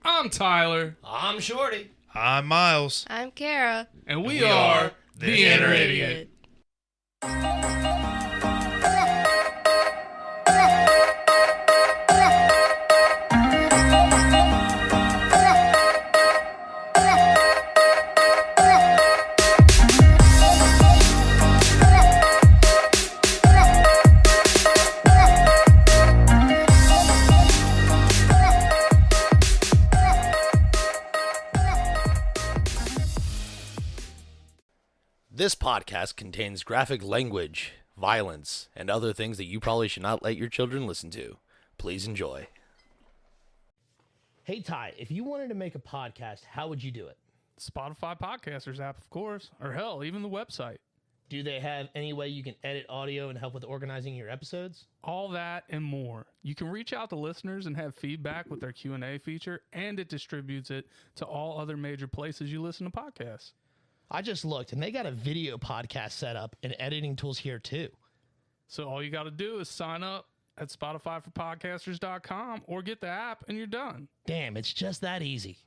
I'm Tyler. I'm Shorty. I'm Myles. I'm Kara. And we are The Inner Idiot. This podcast contains graphic language, violence, and other things that you probably should not let your children listen to. Please enjoy. Hey, Ty, if you wanted to make a podcast, how would you do it? Spotify Podcasters app, of course. Or hell, even the website. Do they have any way you can edit audio and help with organizing your episodes? All that and more. You can reach out to listeners and have feedback with their Q&A feature, and it distributes it to all other major places you listen to podcasts. I just looked, and they got a video podcast set up and editing tools here, too. So all you got to do is sign up at SpotifyForPodcasters.com or get the app, and you're done. Damn, it's just that easy.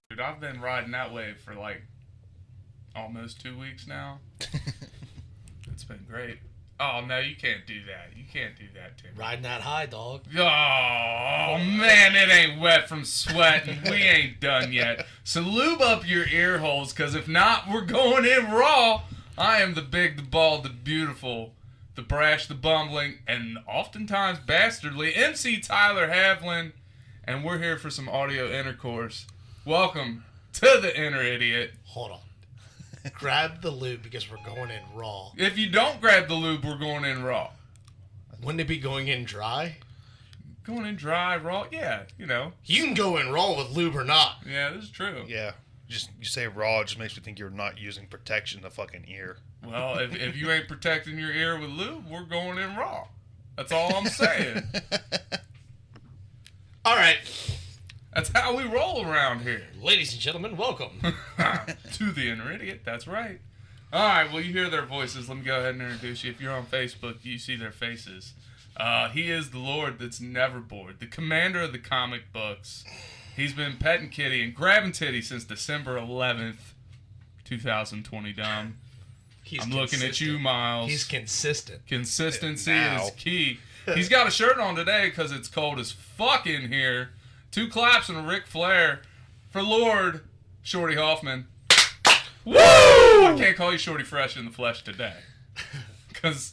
Dude, I've been riding that wave for like almost 2 weeks now. It's been great. Oh, no, you can't do that. You can't do that, Tim. Riding that high, dog. Oh, man, it ain't wet from sweating. We ain't done yet. So lube up your ear holes, because if not, we're going in raw. I am the big, the bald, the beautiful, the brash, the bumbling, and oftentimes bastardly MC Tyler Havlin, and we're here for some audio intercourse. Welcome to The Inner Idiot. Hold on. Grab the lube because we're going in raw. If you don't grab the lube, we're going in raw. Wouldn't it be going in dry? Going in dry, raw? Yeah, you know. You can go in raw with lube or not. Yeah, this is true. Yeah. Just you say raw, it just makes me think you're not using protection to fucking ear. Well, if you ain't protecting your ear with lube, we're going in raw. That's all I'm saying. All right. That's how we roll around here. Ladies and gentlemen, welcome. To The Inner Idiot, that's right. All right, well, you hear their voices. Let me go ahead and introduce you. If you're on Facebook, you see their faces. He is the Lord that's never bored, the commander of the comic books. He's been petting kitty and grabbing titty since December 11th, 2020, dumb. I'm looking at you, Myles. He's consistent. Consistency Now. is key. He's got a shirt on today because it's cold as fuck in here. 2 claps and a Ric Flair for Lord Shorty Hoffman. Woo! I can't call you Shorty Fresh in the flesh today. Because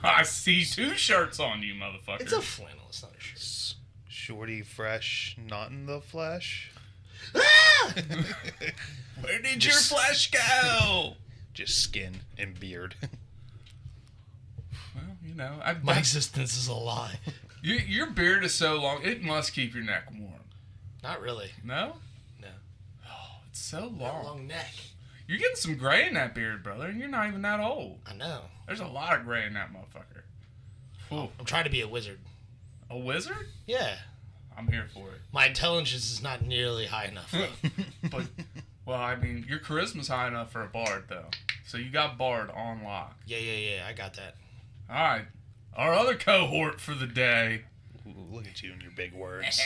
I see 2 shirts on you, motherfucker. It's a flannel. It's not a shirt. Shorty fresh, not in the flesh. Where did your flesh go? Just skin and beard. Well, you know. My existence is a lie. Your beard is so long, it must keep your neck warm. Not really. No? No. Oh, it's so Got long. a long neck. You're getting some gray in that beard, brother, and you're not even that old. I know. There's a lot of gray in that motherfucker. Ooh. I'm trying to be a wizard. A wizard? Yeah. I'm here for it. My intelligence is not nearly high enough, though. But, well, I mean, your charisma's high enough for a bard, though. So you got bard on lock. Yeah. I got that. All right. Our other cohort for the day. Ooh, look at you and your big words.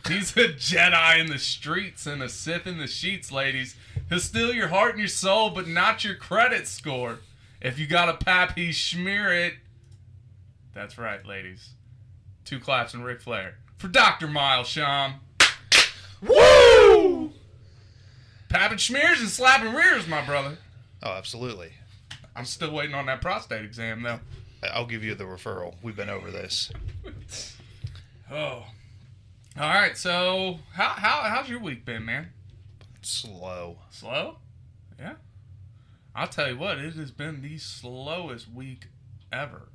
He's a Jedi in the streets and a Sith in the sheets, ladies. He'll steal your heart and your soul, but not your credit score. If you got a pap, he schmear it. That's right, ladies. 2 claps and Ric Flair. For Dr. Myles Sham. Woo! Papping schmears and slapping rears, my brother. Oh, absolutely. I'm still waiting on that prostate exam, though. I'll give you the referral. We've been over this. Oh. All right, so how's your week been, man? Slow. Slow? Yeah. I'll tell you what, it has been the slowest week ever.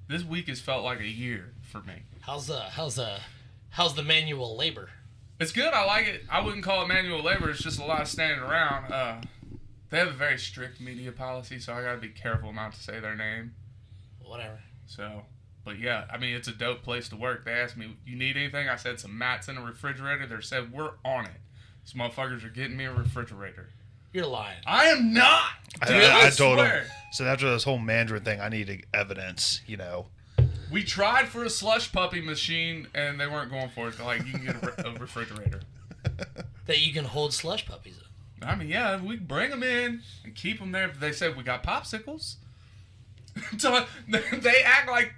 This week has felt like a year for me. How's the manual labor? It's good. I like it. I wouldn't call it manual labor. It's just a lot of standing around. They have a very strict media policy, so I got to be careful not to say their name. Whatever. So, but yeah, I mean, it's a dope place to work. They asked me, you need anything? I said some mats in a refrigerator. They said, we're on it. These motherfuckers are getting me a refrigerator. You're lying. I am not. Dude, I told swear. him. So after this whole Mandarin thing, I needed evidence, you know. We tried for a slush puppy machine, and they weren't going for it. They're like, you can get a refrigerator. that you can hold slush puppies in. I mean, yeah, we bring them in and keep them there. They said we got popsicles. So they act like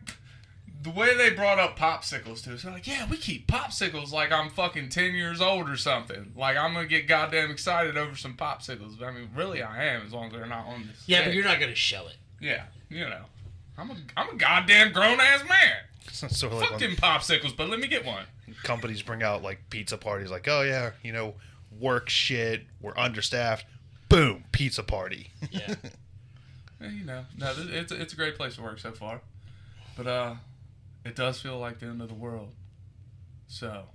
the way they brought up popsicles to us. They're like, yeah, we keep popsicles like I'm fucking 10 years old or something. Like I'm gonna get goddamn excited over some popsicles. But I mean, really, I am as long as they're not on this. Yeah, but you're not gonna show it. Yeah, you know, I'm a goddamn grown ass man. Sort of like Fuck them popsicles, but let me get one. companies bring out like pizza parties, like, oh yeah, work shit, we're understaffed, boom, pizza party. Yeah. No, it's a great place to work so far, but it does feel like the end of the world. So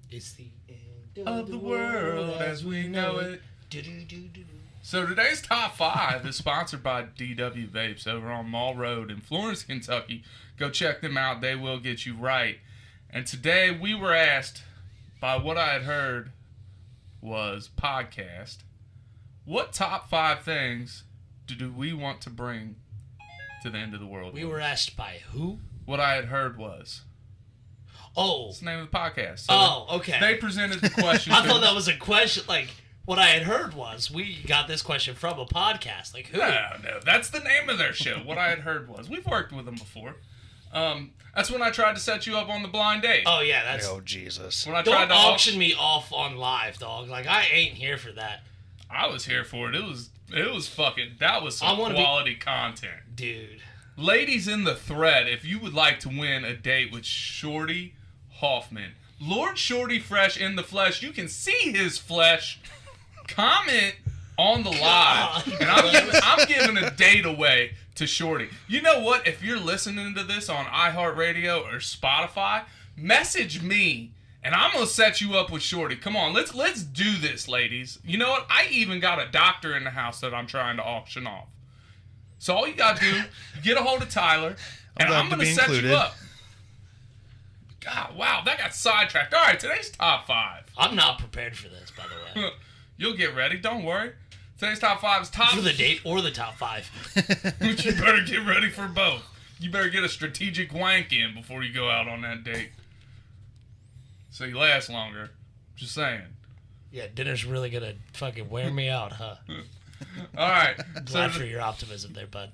It's the end of the world as we know it. Do-do-do-do-do. So today's top 5 is sponsored by DW Vapes over on Mall Road in Florence, Kentucky. Go check them out; they will get you right. And today we were asked by what I had heard was podcast. What top 5 things do we want to bring to the end of the world? We were asked by who? What I had heard was. Oh. It's the name of the podcast. So Oh, okay. They presented the question. I thought that was a question. Like, what I had heard was, we got this question from a podcast. Like, who? No, that's the name of their show. What I had heard was. We've worked with them before. That's when I tried to set you up on the blind date. Oh, yeah, that's... Oh, Jesus. When I tried Don't to auction me off on live, dog. Like, I ain't here for that. I was here for it. It was fucking... That was some quality content. Dude. Ladies in the thread, if you would like to win a date with Shorty Hoffman, Lord Shorty Fresh in the flesh, you can see his flesh. Comment on the live, and I'm giving a date away to Shorty. You know what? If you're listening to this on iHeartRadio or Spotify, message me, and I'm gonna set you up with Shorty. Come on, let's do this, ladies. You know what? I even got a doctor in the house that I'm trying to auction off. So all you gotta do, get a hold of Tyler, and I'm gonna set you up. God, wow, that got sidetracked. All right, today's top 5. I'm not prepared for this, by the way. You'll get ready. Don't worry. Today's top 5 is top... For the date or the top 5. You better get ready for both. You better get a strategic wank in before you go out on that date. So you last longer. Just saying. Yeah, dinner's really gonna fucking wear me out, huh? All right. Glad for your optimism there, bud.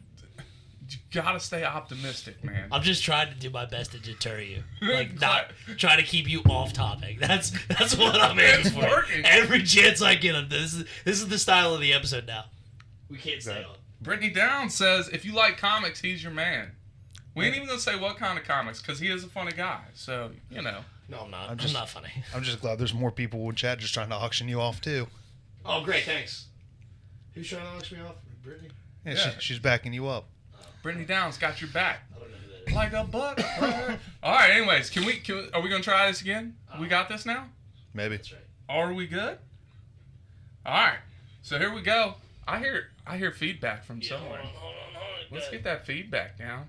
You gotta stay optimistic, man. I'm just trying to do my best to deter you. Like, not try to keep you off topic. That's what I'm aiming for. Working. Every chance I get. This is the style of the episode now. We can't stay on. Brittany Downs says, if you like comics, he's your man. We ain't even gonna say what kind of comics, because he is a funny guy. So, No, I'm not. I'm not funny. I'm just glad there's more people in chat just trying to auction you off, too. Oh, great, thanks. Who's trying to auction me off? Brittany? Yeah. She's backing you up. Brittany Downs got your back. I don't know who that is. Like a butt. All right, anyways, can we are we going to try this again? We got this now? Maybe. That's right. Are we good? All right. So here we go. I hear feedback from somewhere. Hold on. Let's get that feedback down.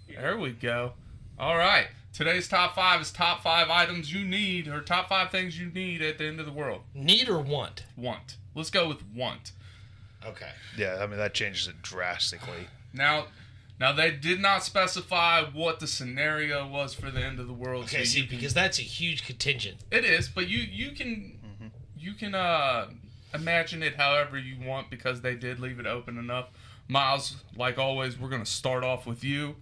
Yeah. There we go. All right. Today's top 5 is top 5 items you need, or top 5 things you need at the end of the world. Need or want? Want. Let's go with want. Okay. Yeah, I mean, that changes it drastically. Now they did not specify what the scenario was for the end of the world. Okay, so because that's a huge contingent. it is, but you can imagine it however you want, because they did leave it open enough. Myles, like always, we're gonna start off with you.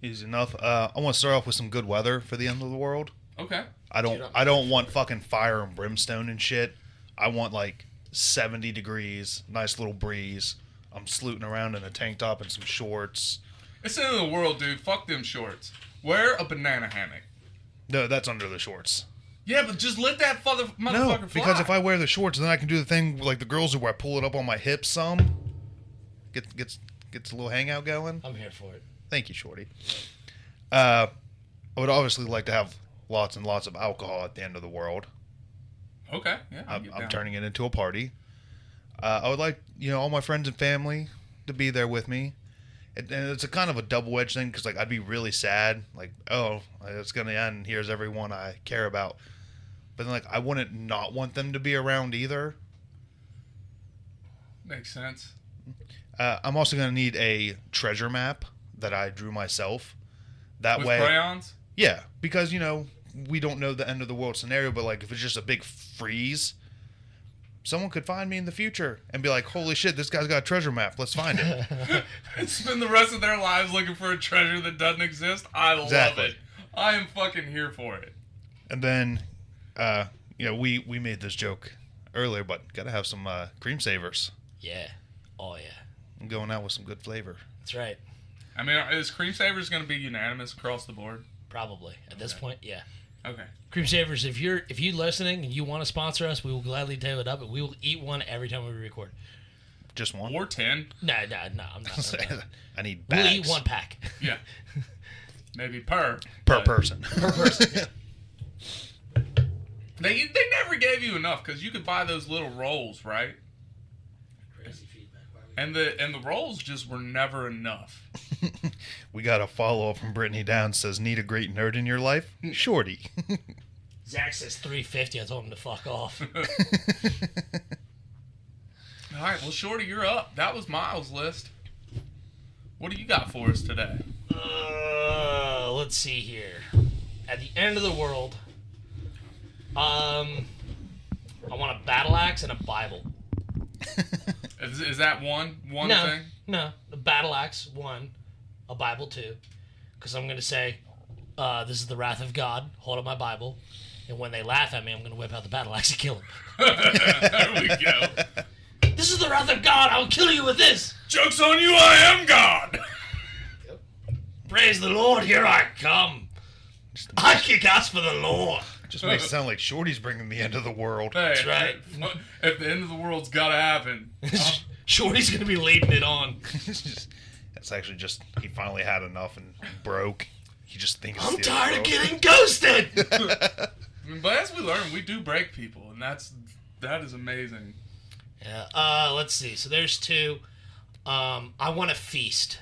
Easy enough. I want to start off with some good weather for the end of the world. Okay. I don't want fucking fire and brimstone and shit. I want like 70 degrees, nice little breeze. I'm slooting around in a tank top and some shorts. It's the end of the world, dude. Fuck them shorts. Wear a banana hammock. No, that's under the shorts. Yeah, but just let that motherfucker No, fly. because if I wear the shorts, then I can do the thing like the girls do, where I pull it up on my hips some. Gets a little hangout going. I'm here for it. Thank you, Shorty. I would obviously like to have lots and lots of alcohol at the end of the world. Okay, yeah. I'm turning it into a party. I would like, all my friends and family to be there with me. And it's a kind of a double-edged thing, because, like, I'd be really sad. Like, oh, it's going to end. Here's everyone I care about. But then, like, I wouldn't not want them to be around either. Makes sense. I'm also going to need a treasure map that I drew myself. That With way, crayons? Yeah, because, we don't know the end of the world scenario, but, like, if it's just a big freeze, someone could find me in the future and be like, holy shit, this guy's got a treasure map. Let's find it. And spend the rest of their lives looking for a treasure that doesn't exist. I love it. I am fucking here for it. And then, we made this joke earlier, but gotta have some cream savers. Yeah. Oh, yeah. I'm going out with some good flavor. That's right. I mean, is Cream Savers going to be unanimous across the board? Probably. At this point, yeah. Okay. Cream Savers, if you're listening and you want to sponsor us, we will gladly take it up, and we will eat one every time we record. Just one? Or 10. No, I'm not. I need We'll bags. eat one pack. Yeah. Maybe per person. Per person. Yeah. They never gave you enough because you could buy those little rolls, right? Crazy feedback. And the rolls just were never enough. We got a follow-up from Brittany Down. Says, need a great nerd in your life? Shorty. Zach says $3.50. I told him to fuck off. All right, well, Shorty, you're up. That was Myles' list. What do you got for us today? Let's see here. At the end of the world, I want a battle axe and a Bible. Is that one no, thing? No, a battle axe, 1, a Bible, 2. Because I'm going to say, this is the wrath of God, hold up my Bible. And when they laugh at me, I'm going to whip out the battle axe and kill them. There we go. This is the wrath of God, I'll kill you with this. Joke's on you, I am God. Praise the Lord, here I come. I kick ass for the Lord. Just makes it sound like Shorty's bringing the end of the world. Hey, That's right. If the end of the world's got to happen. Shorty's going to be leading it on. It's actually just, he finally had enough and broke. He just thinks I'm it's the tired end of the world. getting ghosted. But as we learn, we do break people, and that is amazing. Yeah. Let's see. So there's 2. I want a feast.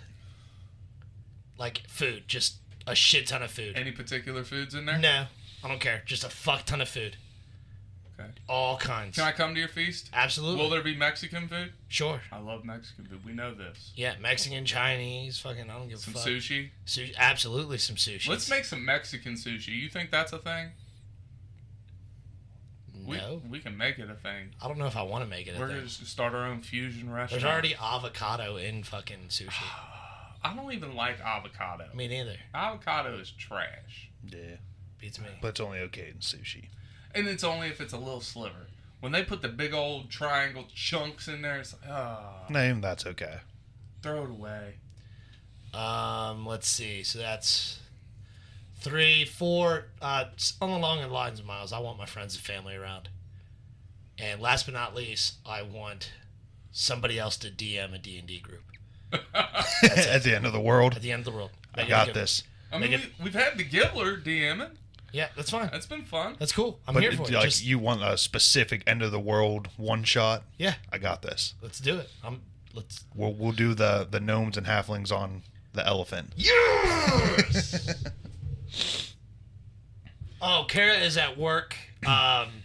Like food, just a shit ton of food. Any particular foods in there? No, I don't care. Just a fuck ton of food. Okay. All kinds. Can I come to your feast? Absolutely. Will there be Mexican food? Sure. I love Mexican food. We know this. Yeah, Mexican, Chinese, fucking, I don't give a Some fuck. sushi. Sushi. Absolutely some sushi. Let's make some Mexican sushi. You think that's a thing? No. We can make it a thing. I don't know if I want to make it a We're thing. going to start our own fusion restaurant. There's already avocado in fucking sushi. I don't even like avocado. Me neither. Avocado is trash. Yeah. Beats me. But it's only okay in sushi. And it's only if it's a little sliver. When they put the big old triangle chunks in there, it's like, No, even that's okay. throw it away. Let's see. So that's 3, 4. Along the lines of Myles, I want my friends and family around. And last but not least, I want somebody else to DM a D&D group. At the end of the world, At the end of the world. I got this. I mean, we've had the Gibbler DMing. Yeah, that's fine. That's been fun. That's cool. I'm But here for it. like, Just, you want a specific end of the world one shot? yeah, I got this. let's do it. Let's. We'll do the gnomes and halflings on the elephant. Yes! Oh, Kara is at work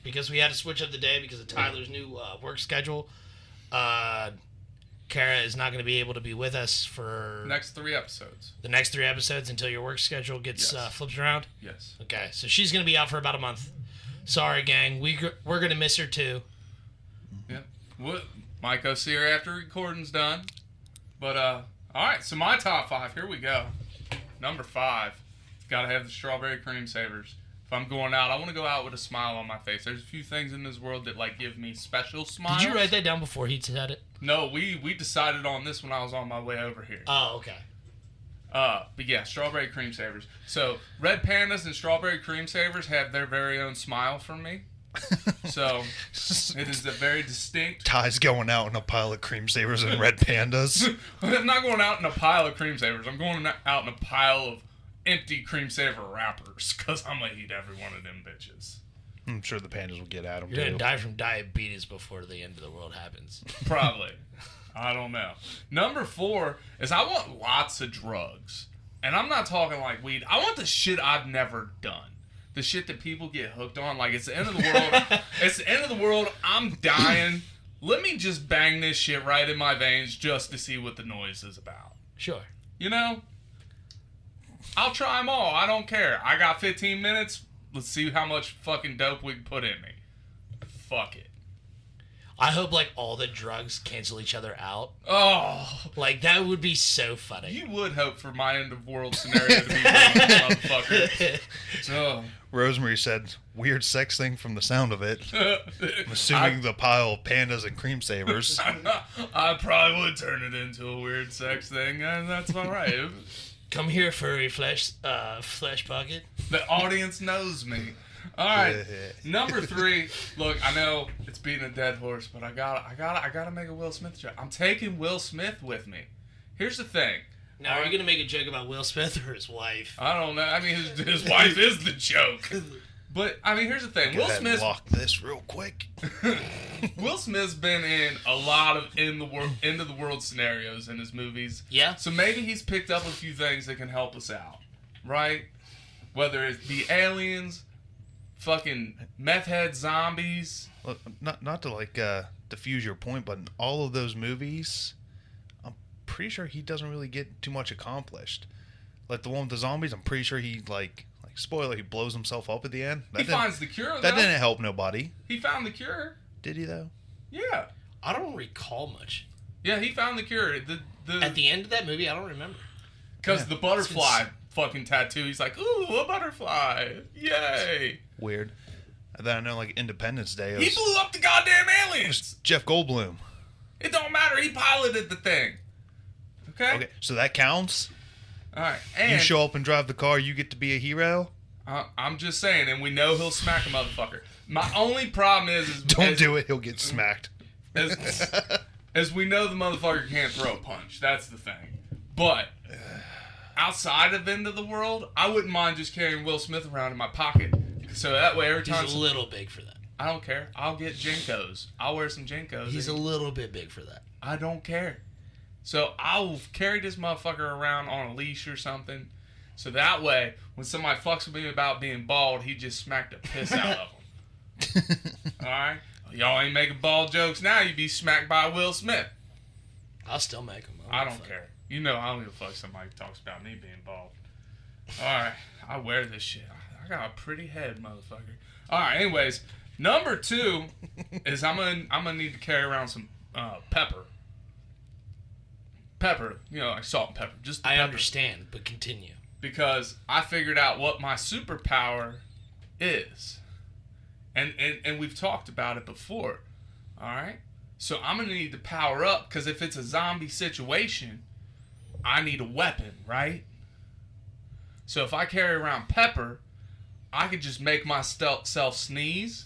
because we had to switch up the day because of Tyler's new work schedule. Kara is not going to be able to be with us for Next 3 episodes. the next 3 episodes until your work schedule gets Yes. flipped around. Yes. Okay, so she's going to be out for about a month. Sorry, gang. We're going to miss her too. Yeah. Might go see her after recording's done. But, all right. So my top 5. Here we go. Number 5. Got to have the strawberry cream savers. If I'm going out, I want to go out with a smile on my face. There's a few things in this world that like give me special smiles. Did you write that down before he said it? No, we decided on this when I was on my way over here. Oh, okay. But yeah, strawberry cream savers. So red pandas and strawberry cream savers have their very own smile from me. So it is a very distinct. Ty's going out in a pile of cream savers and red pandas. I'm not going out in a pile of cream savers. I'm going out in a pile of empty cream saver wrappers because I'm gonna eat every one of them bitches. I'm sure the pandas will get at him You're going too. to die from diabetes before the end of the world happens. Probably. I don't know. Number 4 is I want lots of drugs. And I'm not talking like weed. I want the shit I've never done. The shit that people get hooked on. Like, it's the end of the world. It's the end of the world. I'm dying. Let me just bang this shit right in my veins just to see what the noise is about. Sure. You know? I'll try them all. I don't care. I got 15 minutes. Let's see how much fucking dope we can put in me. Fuck it. I hope like all the drugs cancel each other out. Oh, Like that would be so funny. you would hope for my end of world scenario to be wrong, motherfucker. So, Rosemary said, weird sex thing from the sound of it. I'm assuming the pile of pandas and cream savers. I probably would turn it into a weird sex thing, and that's all right. Come here, furry flesh bucket. The audience knows me. All right, number 3. Look, I know it's beating a dead horse, but I gotta make a Will Smith joke. I'm taking Will Smith with me. Here's the thing. Now, are you gonna make a joke about Will Smith or his wife? I don't know. I mean, his wife is the joke. But I mean, here's the thing. Will Smith lock this real quick. Will Smith's been in a lot of end of the world scenarios in his movies. Yeah. So maybe he's picked up a few things that can help us out, right? Whether it be aliens, fucking meth head zombies. Look, not to like diffuse your point, but in all of those movies, I'm pretty sure he doesn't really get too much accomplished. Like the one with the zombies, I'm pretty sure he like spoiler, he blows himself up at the end. He finds the cure, though. That didn't help nobody. He found the cure. Did he though? Yeah. I don't recall much. Yeah, he found the cure. At the end of that movie, I don't remember. Because the butterfly fucking tattoo, he's like, ooh, a butterfly. Yay. Weird. And then I know like Independence Day. He blew up the goddamn It aliens. was Jeff Goldblum. It don't matter. He piloted the thing. Okay? So that counts? All right. And You show up and drive the car, you get to be a hero? I'm just saying, and we know he'll smack a motherfucker. My only problem is Don't do it, he'll get smacked. as we know the motherfucker can't throw a punch. That's the thing. But outside of End of the World, I wouldn't mind just carrying Will Smith around in my pocket. So that way every time... He's a little big for that. I don't care. I'll get Jinkos. I'll wear some Jinkos. He's a little bit big for that. I don't care. So I'll carry this motherfucker around on a leash or something. So that way, when somebody fucks with me about being bald, he just smacked the piss out of them. Alright? Y'all ain't making bald jokes now, you'd be smacked by Will Smith. I'll still make him. I don't care. You know I don't give a fuck if somebody talks about me being bald. Alright, I wear this shit. I got a pretty head, motherfucker. Alright, anyways, number 2 is I'm gonna need to carry around some pepper. Pepper, you know, like salt and pepper. Just the I pepper. understand, but continue. Because I figured out what my superpower is. And we've talked about it before. Alright? So I'm going to need to power up, because if it's a zombie situation, I need a weapon, right? So if I carry around pepper, I could just make myself sneeze,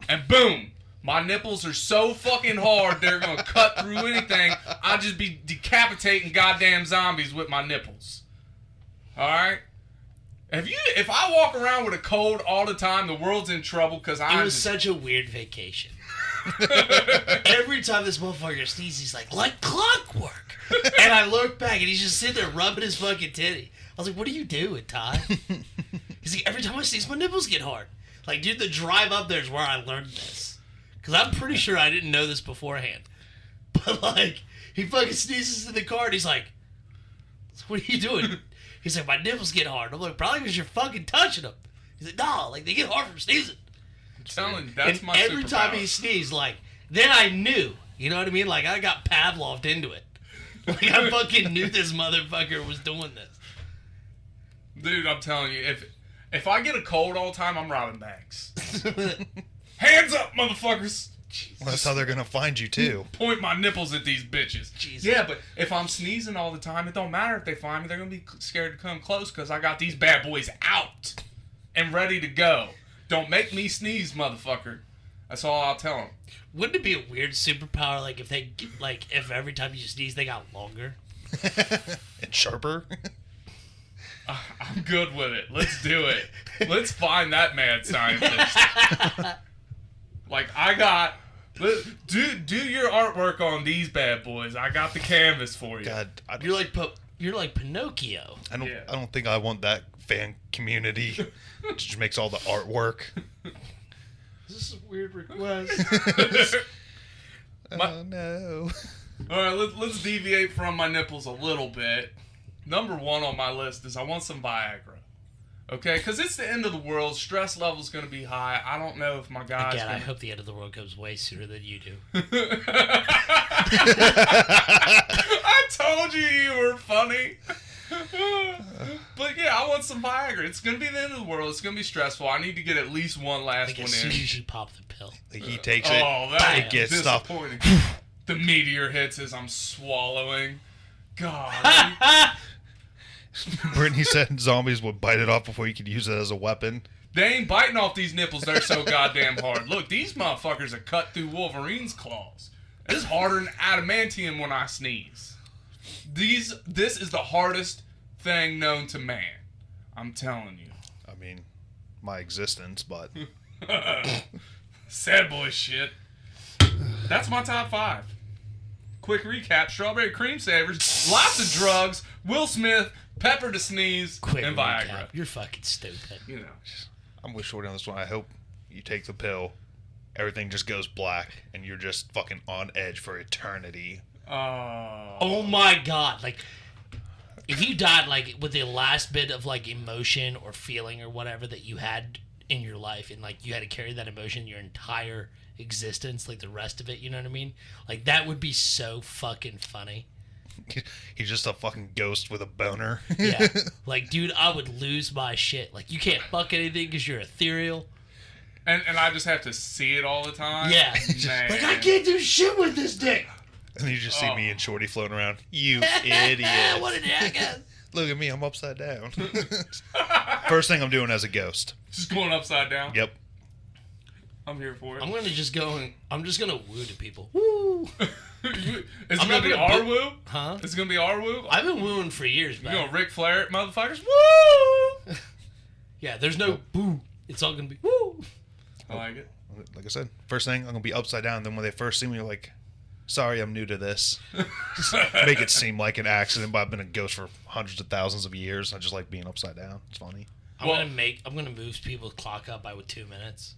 and boom! My nipples are so fucking hard, they're going to cut through anything. I'll just be decapitating goddamn zombies with my nipples. Alright? If I walk around with a cold all the time, the world's in trouble because It was such a weird vacation. Every time this motherfucker sneezes, he's like clockwork. And I look back and he's just sitting there rubbing his fucking titty. I was like, what are you doing, Ty? He's like, every time I sneeze, my nipples get hard. Like, dude, the drive up there is where I learned this. Because I'm pretty sure I didn't know this beforehand. But, like, he fucking sneezes in the car and he's like, what are you doing? He's like, my nipples get hard. I'm like, probably because you're fucking touching them. He's like, no, like, they get hard from sneezing. I'm telling you, that's and my every superpower. time he sneezed, like, then I knew. You know what I mean? Like, I got Pavloved into it. Like, I fucking knew this motherfucker was doing this. Dude, I'm telling you, if I get a cold all the time, I'm robbing banks. Hands up, motherfuckers! Well, that's how they're going to find you, too. Point my nipples at these bitches. Jesus. Yeah, but if I'm sneezing all the time, it don't matter if they find me. They're going to be scared to come close because I got these bad boys out and ready to go. Don't make me sneeze, motherfucker. That's all I'll tell them. Wouldn't it be a weird superpower, like, if they, like, if every time you sneeze, they got longer? And sharper. I'm good with it. Let's do it. Let's find that mad scientist. Like, do your artwork on these bad boys. I got the canvas for you. God, You're like Pinocchio. I don't. Yeah. I don't think I want that fan community. It just makes all the artwork. Is this a weird request? Oh no. All right, let's deviate from my nipples a little bit. Number 1 on my list is I want some Viagra. Okay, because it's the end of the world. Stress level's going to be high. I don't know if my guy's Again, I gonna... hope the end of the world comes way sooner than you do. I told you were funny. But yeah, I want some Viagra. It's going to be the end of the world. It's going to be stressful. I need to get at least one last Like one as soon in. as you pop the pill. Like he takes it. Oh, that it gets stuff. disappointing. The meteor hits as I'm swallowing. God. Brittany said zombies would bite it off before you could use it as a weapon. They ain't biting off these nipples. They're so goddamn hard. Look, these motherfuckers are cut through Wolverine's claws. It's harder than adamantium when I sneeze. This is the hardest thing known to man. I'm telling you. I mean, my existence, but Sad boy shit. That's my top 5. Quick recap: strawberry cream savers, lots of drugs, Will Smith, pepper to sneeze, Quick and recap. Viagra. You're fucking stupid. You know. I'm with Shorty on this one. I hope you take the pill, everything just goes black, and you're just fucking on edge for eternity. Oh my god! Like, if you died like with the last bit of like emotion or feeling or whatever that you had in your life, and like you had to carry that emotion your entire existence, like the rest of it, you know what I mean? Like that would be so fucking funny. He's just a fucking ghost with a boner. Yeah. Like, dude, I would lose my shit. Like, you can't fuck anything because you're ethereal. And I just have to see it all the time. Yeah. Man. Like, I can't do shit with this dick. And you just see me and Shorty floating around. You idiot. What an jackass. Look at me, I'm upside down. First thing I'm doing as a ghost. Just going upside down. Yep. I'm here for it. I'm gonna just go and I'm just gonna woo to people. Woo. It's I'm gonna not be gonna our book- woo? Huh? It's gonna be our woo? I've been wooing for years, You man. gonna Ric Flair it, motherfuckers? Woo! Yeah, there's no boo. It's all gonna be woo. I like it. Like I said, first thing, I'm going to be upside down. Then when they first see me, like, sorry, I'm new to this. Just make it seem like an accident, but I've been a ghost for hundreds of thousands of years. I just like being upside down. It's funny. I'm Well- gonna move people's clock up by 2 minutes.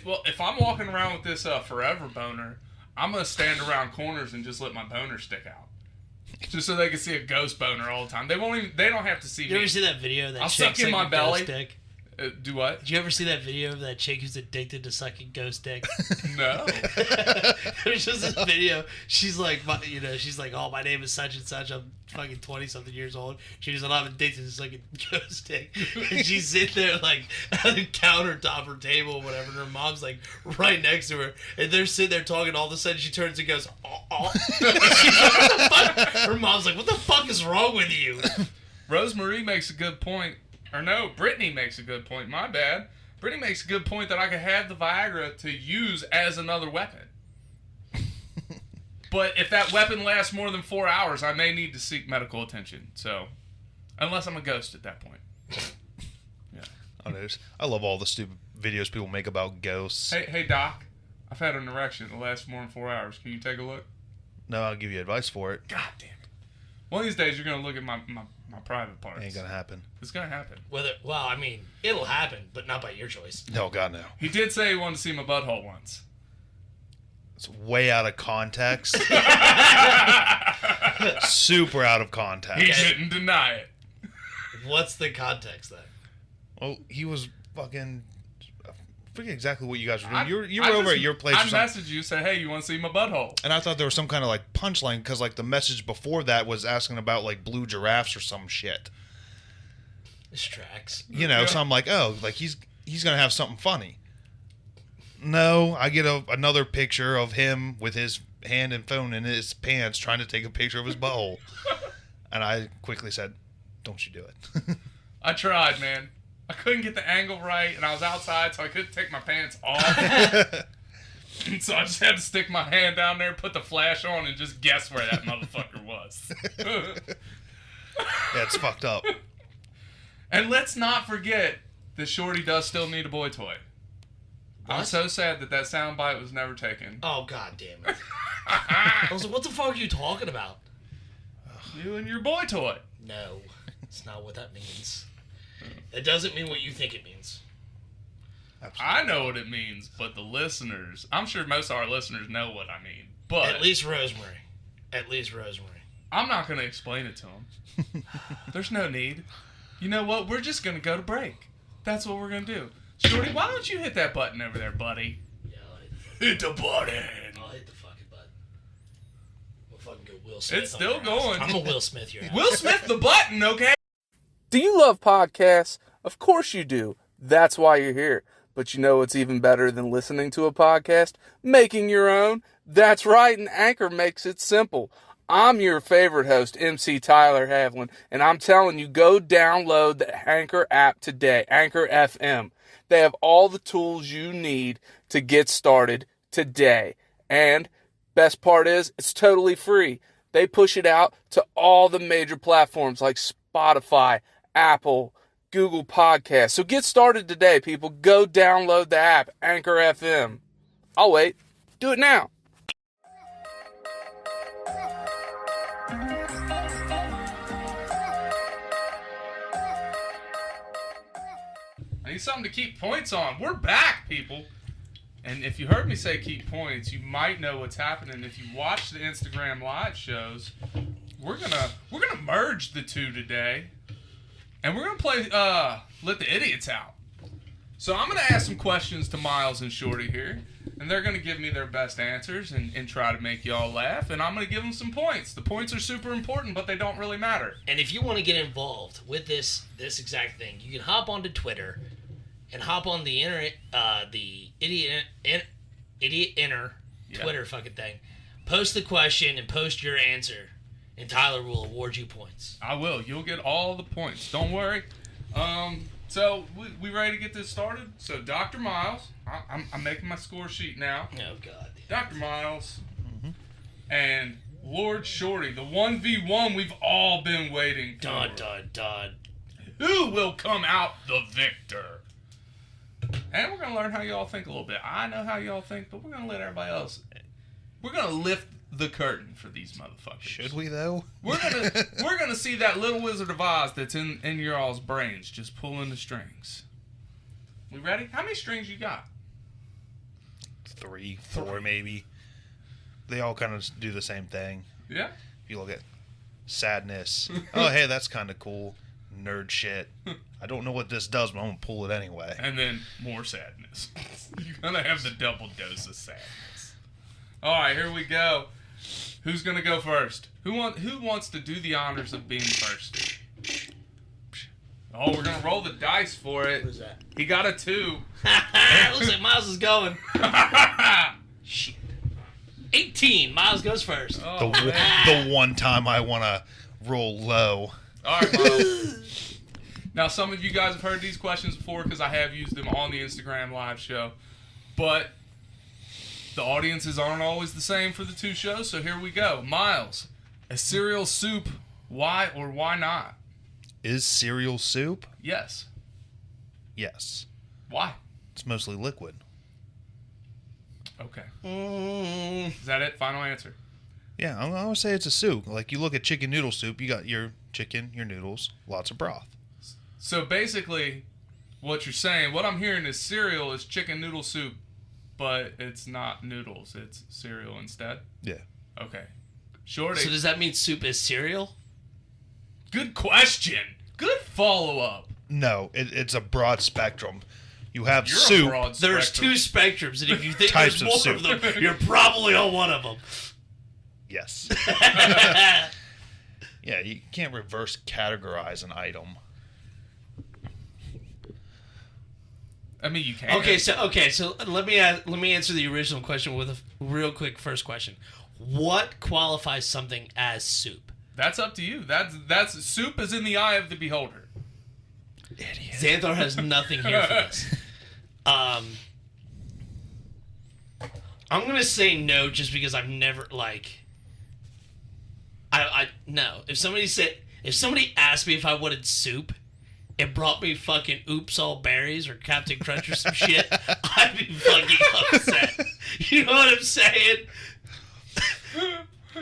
Well, if I'm walking around with this forever boner, I'm gonna stand around corners and just let my boner stick out, just so they can see a ghost boner all the time. They won't even. They don't have to see You me. ever see that video of that I'll chick suck in my sucking belly. ghost dick? Do what? Did you ever see that video of that chick who's addicted to sucking ghost dick? No. There's just this video. She's like, she's like, oh, my name is such and such. I'm fucking 20-something years old. She's like, I'm addicted to sucking ghost dick. And she's sitting there like at the countertop or table or whatever. And her mom's like right next to her. And they're sitting there talking. All of a sudden she turns and goes, oh. She's like, what the fuck? Her mom's like, what the fuck is wrong with you? Rosemarie makes a good point. Or no, Brittany makes a good point. My bad. Brittany makes a good point that I could have the Viagra to use as another weapon. But if that weapon lasts more than 4 hours, I may need to seek medical attention. So, unless I'm a ghost at that point. Yeah. I love all the stupid videos people make about ghosts. Hey, Doc. I've had an erection that lasts more than 4 hours. Can you take a look? No, I'll give you advice for it. God damn it. One of these days, you're going to look at my private parts. Ain't gonna happen. It's going to happen. Well, I mean, it'll happen, but not by your choice. No, God, no. He did say he wanted to see my butthole once. It's way out of context. Super out of context. He didn't deny it. What's the context then? Well, he was fucking... I forget exactly what you guys were I- doing. You I were over just- at your place I or something. messaged you, said, hey, you want to see my butthole? And I thought there was some kind of like punchline because like the message before that was asking about like blue giraffes or some shit. This tracks. You know, so I'm like, oh, like he's gonna have something funny. No, I get another picture of him with his hand and phone in his pants trying to take a picture of his butthole. And I quickly said, don't you do it. I tried, man. I couldn't get the angle right, and I was outside, so I couldn't take my pants off. So I just had to stick my hand down there, put the flash on, and just guess where that motherfucker was. Yeah, it's fucked up. And let's not forget that Shorty does still need a boy toy. I'm What? so sad that soundbite was never taken. Oh, god damn it. I was like, what the fuck are you talking about? You and your boy toy. No, it's not what that means. It doesn't mean what you think it means. Absolutely. I know what it means, but the listeners, I'm sure most of our listeners know what I mean. But At least Rosemary. At least Rosemary. I'm not going to explain it to them. There's no need. You know what? We're just going to go to break. That's what we're going to do. Shorty, why don't you hit that button over there, buddy? Yeah, I'll hit the button. I'll hit the fucking button. We'll fucking go Will Smith. It's still going. I'm a Will Smith here. Will Smith the button, okay? Do you love podcasts? Of course you do. That's why you're here. But you know what's even better than listening to a podcast? Making your own. That's right, and Anchor makes it simple. I'm your favorite host, MC Tyler Havlin, and I'm telling you, go download the Anchor app today, Anchor FM. They have all the tools you need to get started today. And best part is, it's totally free. They push it out to all the major platforms like Spotify, Apple, Google Podcasts. So get started today, people. Go download the app, Anchor FM. I'll wait. Do it now. I need something to keep points on. We're back, people. And if you heard me say keep points, you might know what's happening. If you watch the Instagram live shows, we're gonna merge the two today. And we're gonna play Let the Idiots Out. So I'm gonna ask some questions to Myles and Shorty here, and they're gonna give me their best answers and try to make y'all laugh, and I'm gonna give them some points. The points are super important, but they don't really matter. And if you want to get involved with this exact thing, you can hop onto Twitter and hop on the idiot inner Twitter fucking thing. Post the question and post your answer, and Tyler will award you points. I will. You'll get all the points. Don't worry. So we ready to get this started? So Dr. Myles, I'm making my score sheet now. Oh God. Dr. Myles and Lord Shorty, the 1v1 we've all been waiting for. Dun dun dun. Who will come out the victor? And we're gonna learn how y'all think a little bit. I know how y'all think, but we're gonna let everybody else. We're gonna lift the curtain for these motherfuckers. Should we though? We're gonna see that little Wizard of Oz that's in your all's brains, just pulling the strings. We ready? How many strings you got? 3, 4 maybe. They all kind of do the same thing. Yeah. If you look at sadness, oh hey, that's kind of cool. Nerd shit. I don't know what this does, but I'm gonna pull it anyway. And then more sadness. You're gonna have the double dose of sadness. All right, here we go. Who's gonna go first? Who wants to do the honors of being first? Oh, we're gonna roll the dice for it. What is that? He got a 2. Looks like Myles is going. Shit. 18. Myles goes first. Oh, The one time I want to roll low. all right, Myles. Now, some of you guys have heard these questions before because I have used them on the Instagram live show, but the audiences aren't always the same for the two shows, so here we go. Myles, a cereal soup, why or why not? Is cereal soup? Yes. Yes. Why? It's mostly liquid. Okay. Is that it? Final answer? Yeah, I'm going to say it's a soup. Like, you look at chicken noodle soup, you got your chicken, your noodles, lots of broth. So basically, what you're saying, what I'm hearing is cereal is chicken noodle soup, but it's not noodles. It's cereal instead? Yeah. Okay. Shorty. So does that mean soup is cereal? Good question. Good follow-up. No, it's a broad spectrum. You have You're soup. a broad There's spectrum. 2 spectrums, and if you think Types there's of more soup. of them, you're probably on one of them. Yes. Yeah, you can't reverse categorize an item. I mean, you can. Okay, so let me answer the original question with a real quick first question. What qualifies something as soup? That's up to you. That's soup is in the eye of the beholder. Idiot. Xanthar has nothing here for this. I'm gonna say no, just because I've never I no. If somebody asked me if I wanted soup, and brought me fucking Oops All Berries or Captain Crunch or some shit, I'd be fucking upset. You know what I'm saying?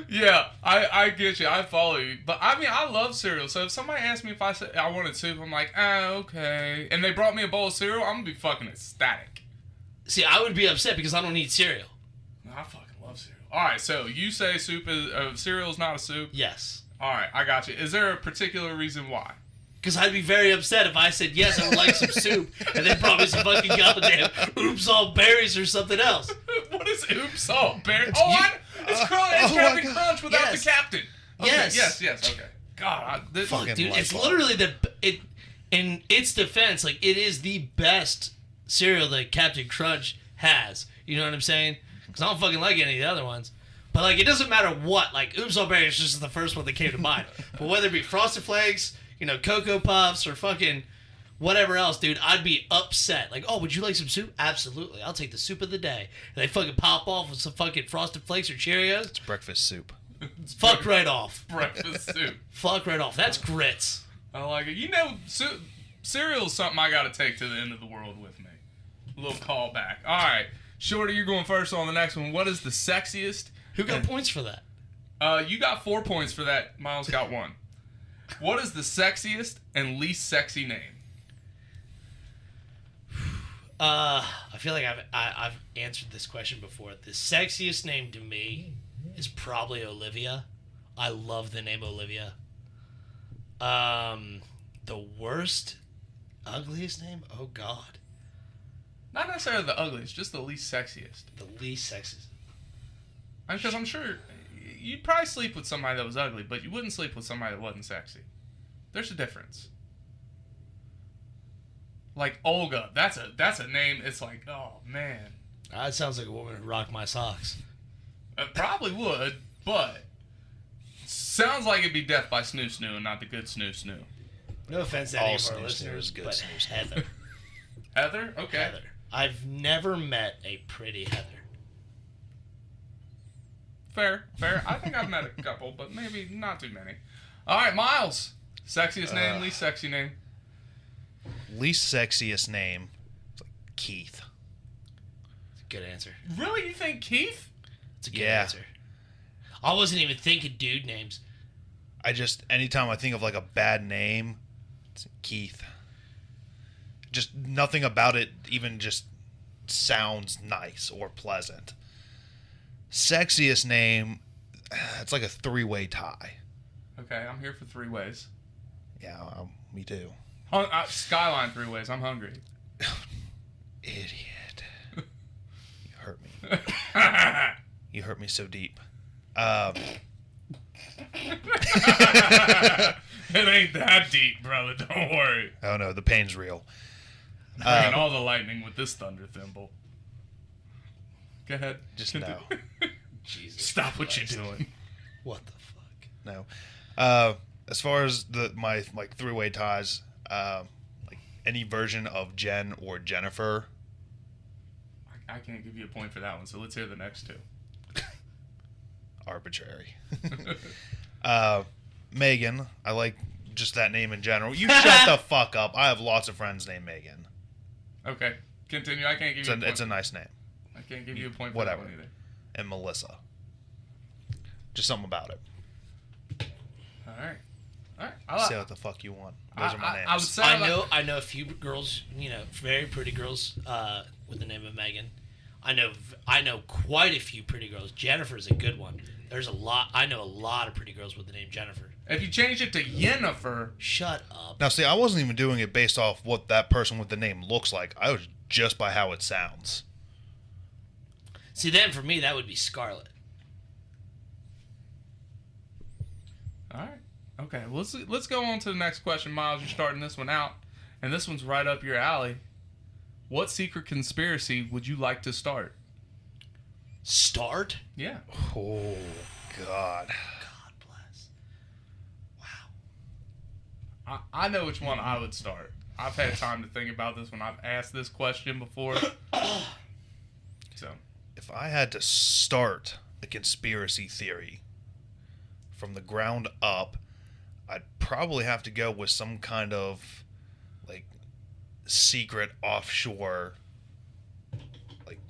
Yeah, I get you. I follow you. But I mean, I love cereal. So if somebody asked me if I said I wanted soup, I'm like, okay. And they brought me a bowl of cereal, I'm gonna be fucking ecstatic. See, I would be upset because I don't eat cereal. No, I fucking love cereal. All right, so you say cereal is not a soup. Yes. All right, I got you. Is there a particular reason why? Because I'd be very upset if I said, yes, I would like some soup, and they brought me some fucking goddamn oops all berries or something else. What is oops all berries? It's my Captain God. Crunch without Yes. the captain. Okay, Yes. yes, okay. God, this Fucking Dude, light it's bulb. literally in its defense, like, it is the best cereal that Captain Crunch has. You know what I'm saying? Because I don't fucking like any of the other ones. But, like, it doesn't matter what. Like, oops all berries is just the first one that came to mind. But whether it be Frosted Flakes, you know, Cocoa Puffs, or fucking whatever else, dude, I'd be upset. Like, oh, would you like some soup? Absolutely. I'll take the soup of the day. And they fucking pop off with some fucking Frosted Flakes or Cheerios. It's breakfast soup. Fuck right off. breakfast soup. Fuck right off. That's grits. I like it. You know, cereal is something I got to take to the end of the world with me. A little callback. All right, Shorty, you're going first on the next one. What is the sexiest? Who got points for that? You got 4 points for that. Miles got 1. What is the sexiest and least sexy name? I feel like I've answered this question before. The sexiest name to me is probably Olivia. I love the name Olivia. The worst, ugliest name? Oh God, Not necessarily the ugliest, just the least sexiest. the least sexiest. Because I'm sure you'd probably sleep with somebody that was ugly, but you wouldn't sleep with somebody that wasn't sexy. There's a difference. Like Olga, that's a name. It's like, oh man, That sounds like a woman who rocked my socks. it probably would, but sounds like it'd be death by snoo snoo and not the good snoo snoo. No offense to All any of our snoo snoo listeners, is good but snoo snoo. Heather. Heather, okay. Heather. I've never met a pretty Heather. Fair. I think I've met a couple, but maybe not too many. All right, Miles. Sexiest name, least sexy name. Least sexiest name. It's like Keith. It's a good answer. Really, you think Keith? It's a good Yeah. answer. I wasn't even thinking dude names. Anytime I think of like a bad name, it's Keith. Just nothing about it even just sounds nice or pleasant. Sexiest name, it's like a 3-way tie. Okay, I'm here for 3 ways. Yeah, me too. Skyline 3 ways. I'm hungry. Idiot. You hurt me. You hurt me so deep. It ain't that deep, brother. Don't worry. Oh no, the pain's real. Bringing all the lightning with this thunder thimble. Go ahead. Just Continue. no. Jesus. Stop what Christ. you're doing. What the fuck? No. As far as my like 3-way ties, like any version of Jen or Jennifer. I can't give you a point for that one, so let's hear the next 2. Arbitrary. Megan, I like just that name in general. You shut the fuck up. I have lots of friends named Megan. Okay, continue. I can't give you a point. It's a nice name. I can't give you a point for Whatever. that one either. And Melissa. Just something about it. All right. Say what the fuck you want. Those are my names. I would say I know a few girls, you know, very pretty girls with the name of Megan. I know quite a few pretty girls. Jennifer's a good one. There's a lot. I know a lot of pretty girls with the name Jennifer. if you change it to Yennefer, Shut up. Now, see, I wasn't even doing it based off what that person with the name looks like. I was just by how it sounds. See, then for me, that would be Scarlet. all right. Okay, let's go on to the next question, Miles. You're starting this one out, and this one's right up your alley. What secret conspiracy would you like to start? Start? Yeah. Oh, God. God bless. Wow. I know which one I would start. I've had time to think about this when I've asked this question before. So, If I had to start a conspiracy theory from the ground up, I'd probably have to go with some kind of, like, secret offshore, like,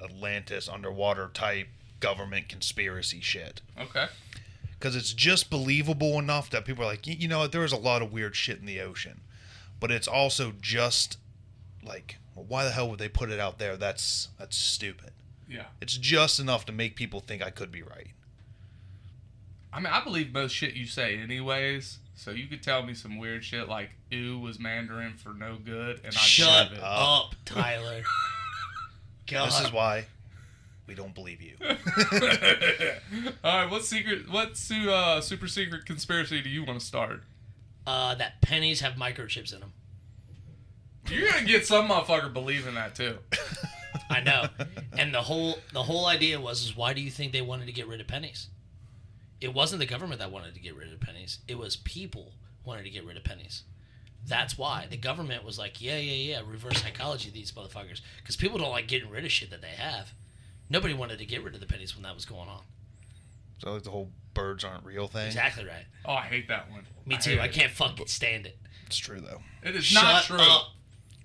Atlantis underwater type government conspiracy shit. okay. Because it's just believable enough that people are like, you know what, there is a lot of weird shit in the ocean. But it's also just, like, well, why the hell would they put it out there? That's stupid. Yeah. It's just enough to make people think I could be right. I mean, I believe most shit you say anyways. So you could tell me some weird shit like "ew" was Mandarin for no good, and I'd Shut believe it. up, Tyler. God. This is why we don't believe you. All right, what super secret conspiracy do you want to start? That pennies have microchips in them. You're gonna get some motherfucker believing that too. I know. And the whole idea was why do you think they wanted to get rid of pennies? It wasn't the government that wanted to get rid of pennies. It was people wanted to get rid of pennies. That's why. The government was like, yeah, reverse psychology these motherfuckers. Because people don't like getting rid of shit that they have. Nobody wanted to get rid of the pennies when that was going on. So like the whole birds aren't real thing. Exactly right. Oh, I hate that one. Me too. I can't fucking stand it. It's true though. It is Shut not true. up.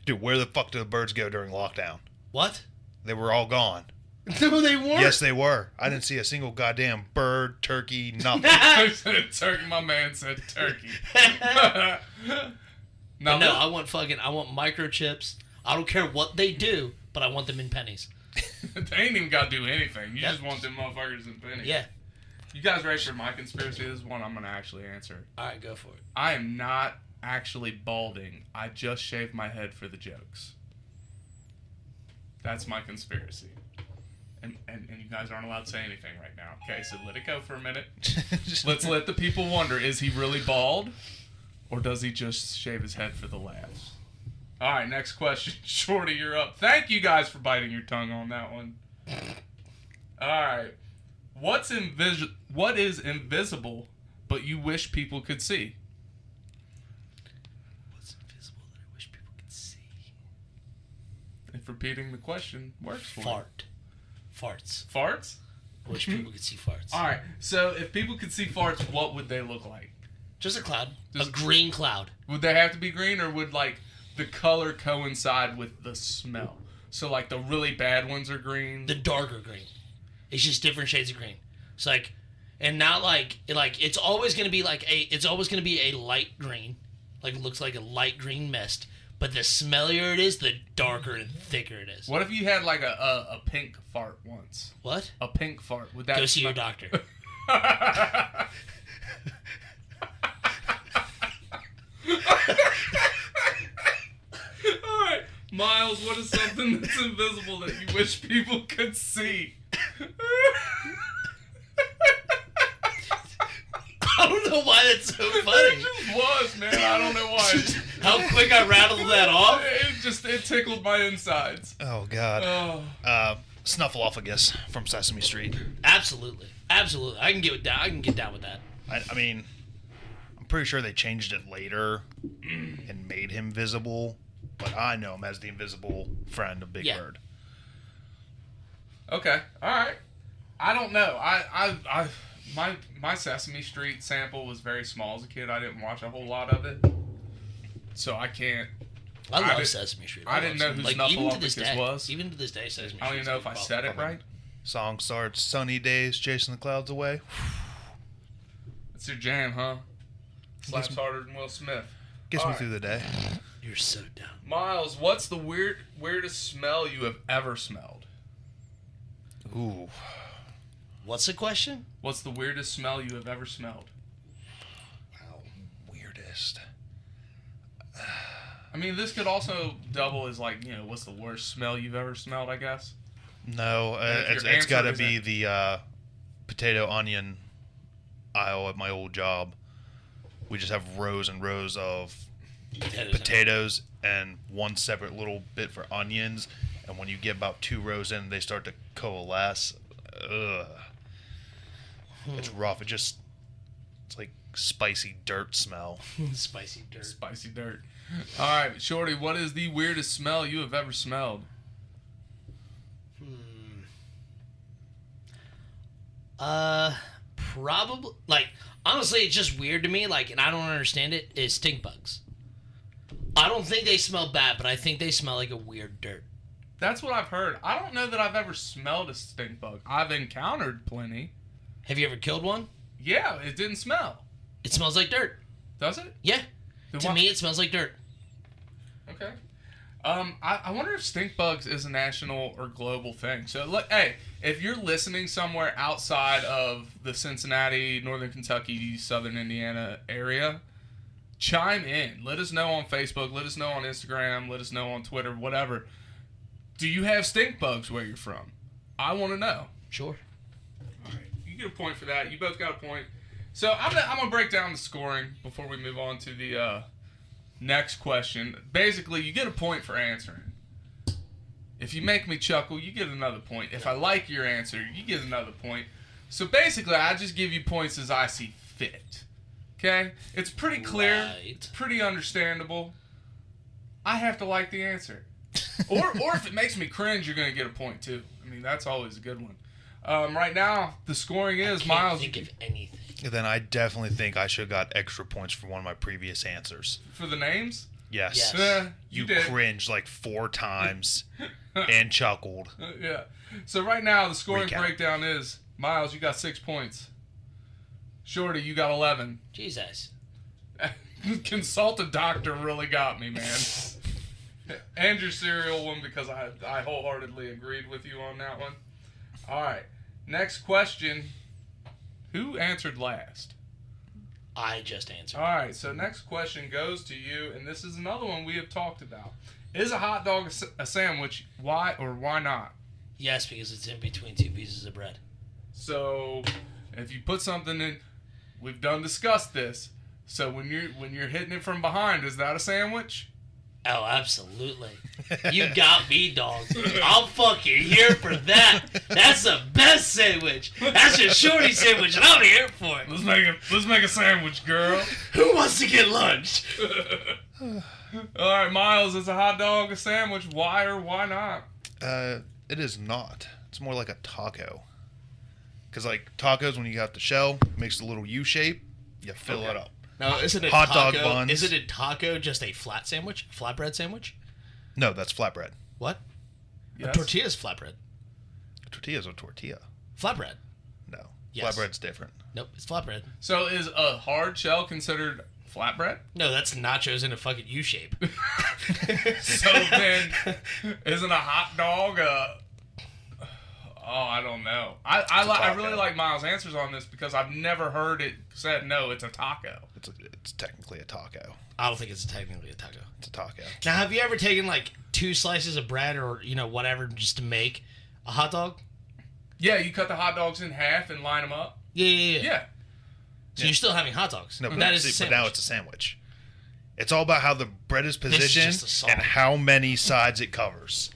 Dude, where the fuck did the birds go during lockdown? What? They were all gone. No, they weren't. Yes, they were. I didn't see a single goddamn bird, turkey, nothing. I said turkey. My man said turkey. No, I want microchips. I don't care what they do, but I want them in pennies. They ain't even got to do anything. You just want them motherfuckers in pennies. Yeah. You guys ready for my conspiracy? This is one I'm going to actually answer. All right, go for it. I am not actually balding. I just shaved my head for the jokes. That's my conspiracy. And you guys aren't allowed to say anything right now. Okay, so let it go for a minute. Let's let the people wonder, is he really bald? Or does he just shave his head for the laughs? All right, next question. Shorty, you're up. Thank you guys for biting your tongue on that one. All right. What is invisible but you wish people could see? What's invisible that I wish people could see? If repeating the question works for you. Farts. Farts? I wish people could see farts. All right. So if people could see farts, what would they look like? Just a cloud. Just a green cloud. Would they have to be green, or would like the color coincide with the smell? So like the really bad ones are green. The darker green. It's just different shades of green. It's like, and not like it's always gonna be a light green, like it looks like a light green mist. But the smellier it is, the darker and thicker it is. What if you had like a pink fart once? What? A pink fart. Would that Go see your doctor. All right, Myles, what is something that's invisible that you wish people could see? I don't know why that's so funny. It just was, man. I don't know why. How quick I rattled that off. It tickled my insides. Oh, God. Oh. Snuffleupagus from Sesame Street. Absolutely. I can get down with that. I mean, I'm pretty sure they changed it later and made him visible, but I know him as the invisible friend of Big Bird. Okay. All right. I don't know. My Sesame Street sample was very small as a kid. I didn't watch a whole lot of it, so I can't. I love Sesame Street. I didn't know who Snuffleupagus was. Even to this day, Sesame Street. I don't even know if I said it right. Song starts, sunny days, chasing the clouds away. It's your jam, huh? Slaps harder than Will Smith. Gets me through the day. You're so dumb. Myles, what's the weirdest smell you have ever smelled? Ooh. What's the question? What's the weirdest smell you have ever smelled? Wow. Weirdest. I mean, this could also double as like, what's the worst smell you've ever smelled, I guess? No, it's got to be the potato onion aisle at my old job. We just have rows and rows of potatoes and one separate little bit for onions. And when you get about 2 rows in, they start to coalesce. Ugh. It's rough. It's like spicy dirt smell. Spicy dirt. Spicy dirt. All right, Shorty, what is the weirdest smell you have ever smelled? Probably, honestly, it's just weird to me, and I don't understand it, is stink bugs. I don't think they smell bad, but I think they smell like a weird dirt. That's what I've heard. I don't know that I've ever smelled a stink bug. I've encountered plenty. Have you ever killed one? Yeah, it didn't smell. It smells like dirt. Does it? Yeah. To me, it smells like dirt. Okay. I wonder if stink bugs is a national or global thing. So, hey, if you're listening somewhere outside of the Cincinnati, Northern Kentucky, Southern Indiana area, chime in. Let us know on Facebook. Let us know on Instagram. Let us know on Twitter, whatever. Do you have stink bugs where you're from? I want to know. Sure. All right. You get a point for that. You both got a point. So, I'm gonna break down the scoring before we move on to the next question. Basically, you get a point for answering. If you make me chuckle, you get another point. If I like your answer, you get another point. So basically, I just give you points as I see fit. Okay? It's pretty clear. Right. It's pretty understandable. I have to like the answer. Or if it makes me cringe, you're going to get a point too. I mean, that's always a good one. Right now, the scoring is I can't Myles. think of anything. Then I definitely think I should have got extra points for one of my previous answers. For the names? Yes. Yes. You did. cringed like 4 times and chuckled. Yeah. So right now, the scoring Recap. breakdown is Myles, you got 6 points. Shorty, you got 11. Jesus. Consult a doctor really got me, man. And your cereal one, because I wholeheartedly agreed with you on that one. All right. Next question. Who answered last? I just answered. All right. So next question goes to you, and this is another one we have talked about. Is a hot dog a sandwich? Why or why not? Yes, because it's in between 2 pieces of bread. So if you put something in, we've discussed this. So when you're hitting it from behind, is that a sandwich? Oh, absolutely. You got me, dog. I'm fucking here for that. That's the best sandwich. That's a Shorty sandwich, and I'm here for it. Let's make a sandwich, girl. Who wants to get lunch? All right, Myles, is a hot dog a sandwich? Why or why not? It is not. It's more like a taco. Because like tacos, when you got the shell, makes a little U shape. You fill it up. No, isn't it Hot taco, dog buns. Isn't a taco just a flat sandwich? Flatbread sandwich? No, that's flatbread. What? A Yes. tortilla is flatbread. Tortilla's a tortilla. Flatbread. No. Yes. Flatbread's different. Nope, it's flatbread. So is a hard shell considered flatbread? No, that's nachos in a fucking U shape. So then, isn't a hot dog a... Oh, I don't know. I really like Myles' answers on this because I've never heard it said, no, it's a taco. It's technically a taco. I don't think it's technically a taco. It's a taco. Now, have you ever taken like 2 slices of bread or, whatever just to make a hot dog? Yeah, you cut the hot dogs in half and line them up. Yeah. Yeah. So you're still having hot dogs. No, but, that is a but sandwich. now it's a sandwich. It's all about how the bread is is positioned just a song. and how many sides it covers.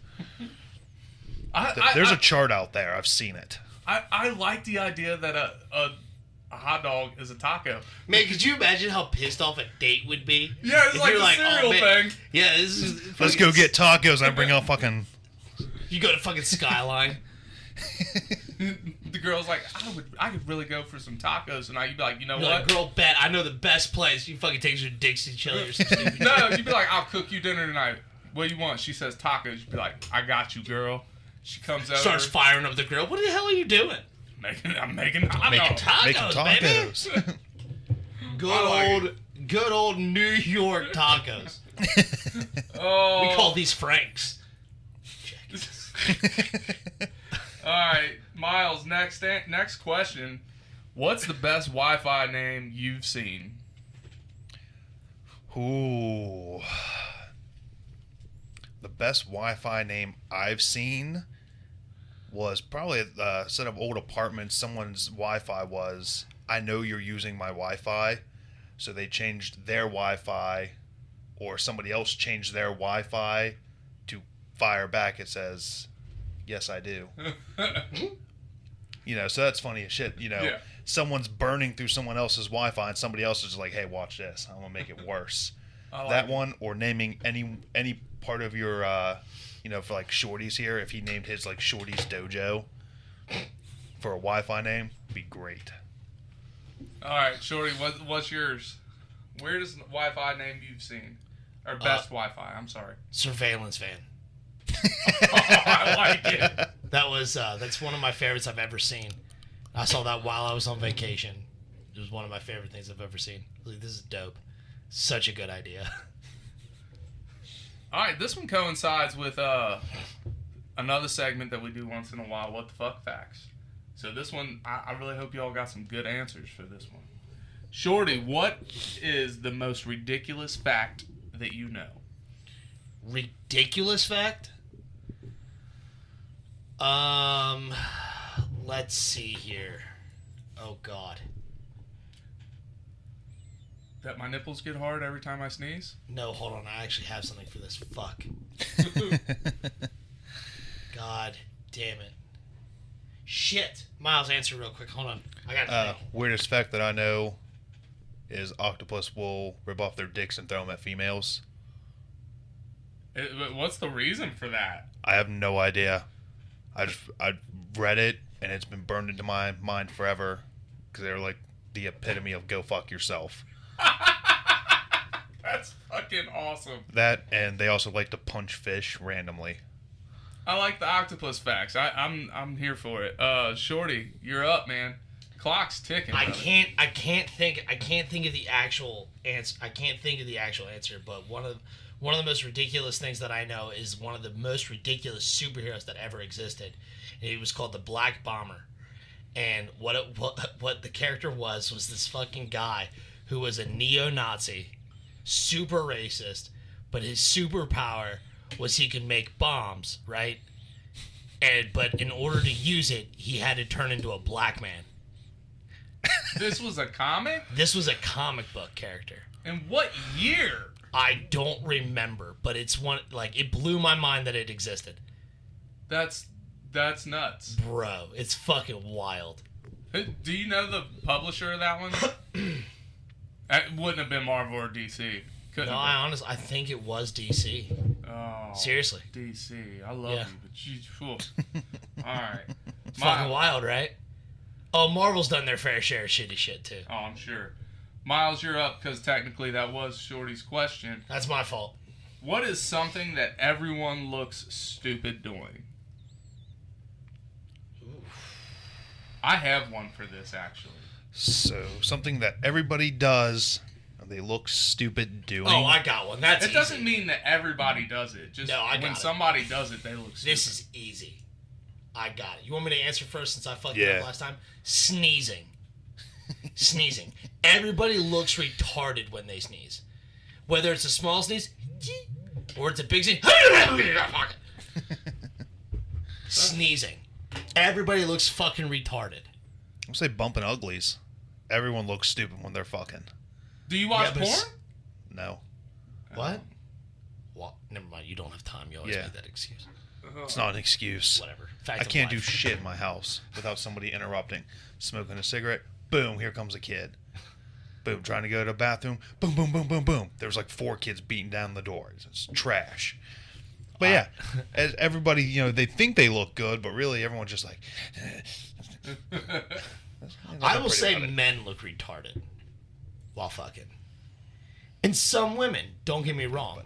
There's a chart out there. I've seen it. I like the idea that a hot dog is a taco. Man, could you imagine how pissed off a date would be? Yeah, it's If like you're the cereal man, thing. Yeah, this is. Let's go get tacos. I bring out fucking. You go to fucking Skyline. The girl's like, I could really go for some tacos, and you'd be like, you know You're what? like, girl, bet I know the best place. You fucking takes her to Dixie Chili or something. No, you'd be like, I'll cook you dinner tonight. What do you want? She says tacos. You'd be like, I got you, girl. She comes over. Starts firing up the grill. What the hell are you doing? I'm making hot dogs. Tacos, Making baby. tacos. Good old New York tacos. Oh. We call these Franks. All right, Myles. Next question. What's the best Wi-Fi name you've seen? Ooh. The best Wi-Fi name I've seen was probably a set of old apartments. Someone's Wi-Fi was, I know you're using my Wi-Fi. So they changed their Wi-Fi, or somebody else changed their Wi-Fi to fire back. It says, yes, I do. So that's funny as shit. Yeah. Someone's burning through someone else's Wi-Fi and somebody else is just like, hey, watch this. I'm going to make it worse. That one, or naming any part of your, for like Shorty's here, if he named his like Shorty's Dojo for a Wi-Fi name, would be great. All right, Shorty, what's yours? Weirdest Wi-Fi name you've seen? Or best Wi-Fi, I'm sorry. Surveillance van. I like it. That's one of my favorites I've ever seen. I saw that while I was on vacation. It was one of my favorite things I've ever seen. I was like, this is dope. Such a good idea. All right, this one coincides with another segment that we do once in a while, What the Fuck Facts. So this one, I really hope you all got some good answers for this one. Shorty, what is the most ridiculous fact that you know? Ridiculous fact? Let's see here. Oh, God. That my nipples get hard every time I sneeze? No, hold on. I actually have something for this. Fuck. God damn it. Shit. Myles, answer real quick. Hold on. I got Weirdest fact that I know is octopus will rip off their dicks and throw them at females. What's the reason for that? I have no idea. I read it and it's been burned into my mind forever because they're like the epitome of go fuck yourself. That's fucking awesome. That, and they also like to punch fish randomly. I like the octopus facts. I'm here for it. Shorty, you're up, man. Clock's ticking. I can't think of the actual answer. But one of the most ridiculous things that I know is one of the most ridiculous superheroes that ever existed. And he was called the Black Bomber. And what the character was this fucking guy who was a neo-Nazi, super racist, but his superpower was he could make bombs, right? But in order to use it, he had to turn into a black man. This was a comic? This was a comic book character. In what year? I don't remember, but it's one, like, it blew my mind that it existed. That's nuts. Bro, it's fucking wild. Do you know the publisher of that one? It wouldn't have been Marvel or DC. Couldn't No, have I think it was DC. been. Oh, Seriously. DC. I love Yeah. you, but you... Alright. Fucking wild, right? Oh, Marvel's done their fair share of shitty shit, too. Oh, I'm sure. Myles, you're up, because technically that was Shorty's question. That's my fault. What is something that everyone looks stupid doing? I have one for this, actually. So, something that everybody does, and they look stupid doing. Oh, I got one. That's It easy. doesn't mean that everybody does it. Just No, I got when it. somebody does it, they look stupid. This is easy. I got it. You want me to answer first since I fucked it Yeah. up last time? Sneezing. Sneezing. Everybody looks retarded when they sneeze. Whether it's a small sneeze or it's a big sneeze. Sneezing. Everybody looks fucking retarded. I'll say bumping uglies. Everyone looks stupid when they're fucking. Do you watch Yeah, but porn? it's- No. What? Well, never mind. You don't have time. You always Yeah. make that excuse. It's not an excuse. Whatever. Fact I of can't do life. shit in my house without somebody interrupting. Smoking a cigarette. Boom, here comes a kid. Boom, trying to go to the bathroom. Boom, boom, boom, boom, boom. There was like 4 kids beating down the doors. It's trash. But yeah, as everybody, they think they look good, but really everyone's just like... I will say men look retarded while fucking. And some women, don't get me wrong.